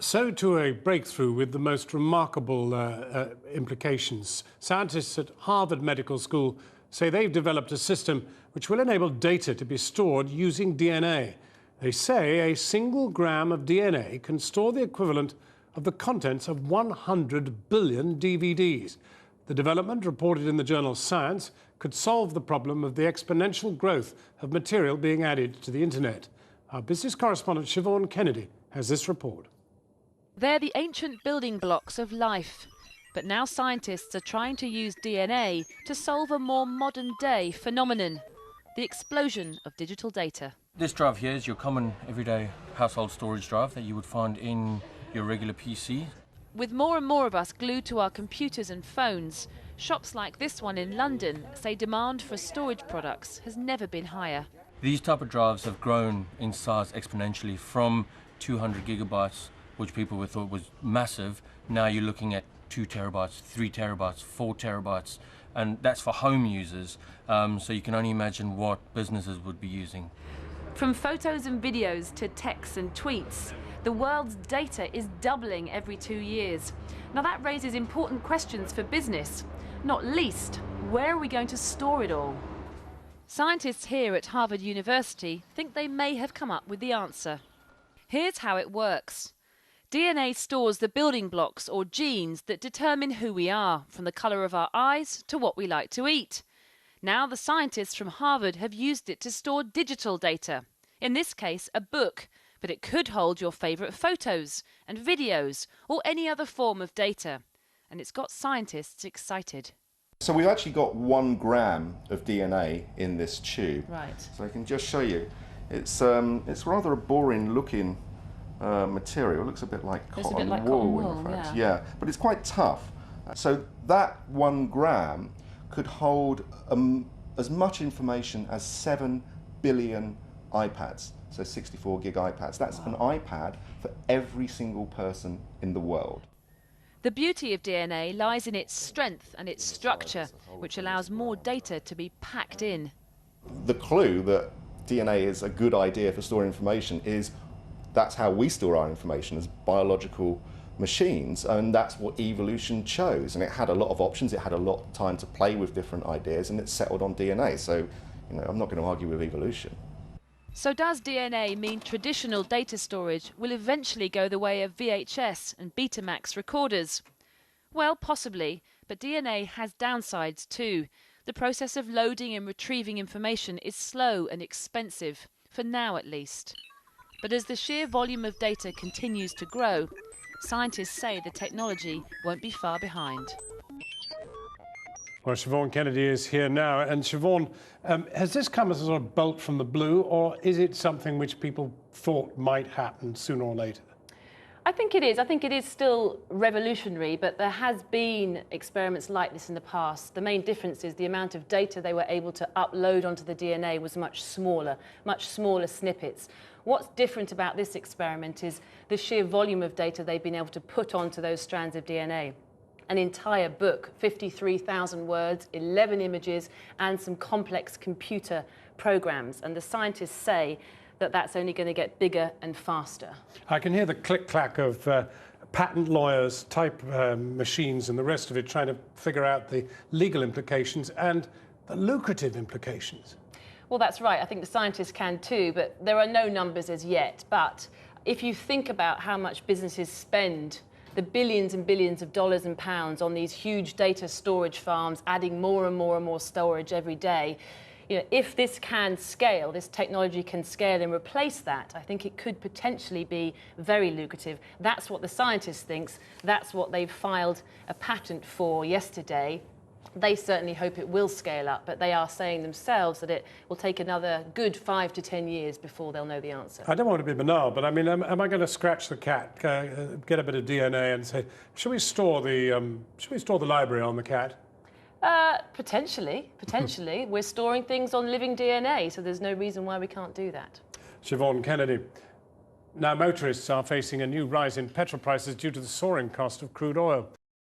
So to a breakthrough with the most remarkable implications. Scientists at Harvard Medical School say they've developed a system which will enable data to be stored using DNA. They say a single gram of DNA can store the equivalent of the contents of 100 billion DVDs. The development, reported in the journal Science, could solve the problem of the exponential growth of material being added to the internet. Our business correspondent Siobhan Kennedy has this report. They're the ancient building blocks of life. But now scientists are trying to use DNA to solve a more modern-day phenomenon, the explosion of digital data. This drive here is your common everyday household storage drive that you would find in your regular PC. With more and more of us glued to our computers and phones, shops like this one in London say demand for storage products has never been higher. These type of drives have grown in size exponentially from 200 gigabytes, which people would thought was massive. Now you're looking at 2 terabytes, 3 terabytes, 4 terabytes, and that's for home users. So you can only imagine what businesses would be using. From photos and videos to texts and tweets, the world's data is doubling every 2 years. Now that raises important questions for business, not least, where are we going to store it all? Scientists here at Harvard University think they may have come up with the answer. Here's how it works. DNA stores the building blocks or genes that determine who we are, from the colour of our eyes to what we like to eat. Now the scientists from Harvard have used it to store digital data, in this case a book, but it could hold your favourite photos and videos or any other form of data. And it's got scientists excited. So we've actually got 1 gram of DNA in this tube. Right. So I can just show you. It's rather a boring looking material. It looks a bit like cotton wool, in fact. Yeah, but it's quite tough. So that 1 gram could hold as much information as 7 billion iPads, so 64 gig iPads. That's an iPad for every single person in the world. The beauty of DNA lies in its strength and its structure, which allows more data to be packed in. The clue that DNA is a good idea for storing information is that's how we store our information, as biological machines, and that's what evolution chose. And it had a lot of options, it had a lot of time to play with different ideas, and it settled on DNA. So, I'm not going to argue with evolution. So does DNA mean traditional data storage will eventually go the way of VHS and Betamax recorders? Well, possibly, but DNA has downsides too. The process of loading and retrieving information is slow and expensive, for now at least. But as the sheer volume of data continues to grow, scientists say the technology won't be far behind. Well, Siobhan Kennedy is here now. And Siobhan, has this come as a sort of bolt from the blue, or is it something which people thought might happen sooner or later? I think it is. I think it is still revolutionary, but there has been experiments like this in the past. The main difference is the amount of data they were able to upload onto the DNA was much smaller snippets. What's different about this experiment is the sheer volume of data they've been able to put onto those strands of DNA. An entire book, 53,000 words, 11 images, and some complex computer programs. And the scientists say that that's only going to get bigger and faster. I can hear the click-clack of patent lawyers, type machines and the rest of it trying to figure out the legal implications and the lucrative implications. Well, that's right. I think the scientists can too, but there are no numbers as yet. But if you think about how much businesses spend, the billions and billions of dollars and pounds on these huge data storage farms, adding more and more and more storage every day, if this can scale, this technology can scale and replace that, I think it could potentially be very lucrative. That's what the scientist thinks. That's what they've filed a patent for yesterday. They certainly hope it will scale up, but they are saying themselves that it will take another good 5 to 10 years before they'll know the answer. I don't want to be banal, but I mean, am I going to scratch the cat, get a bit of DNA and say, should we store the library on the cat? Potentially. We're storing things on living DNA, so there's no reason why we can't do that. Siobhan Kennedy. Now, motorists are facing a new rise in petrol prices due to the soaring cost of crude oil.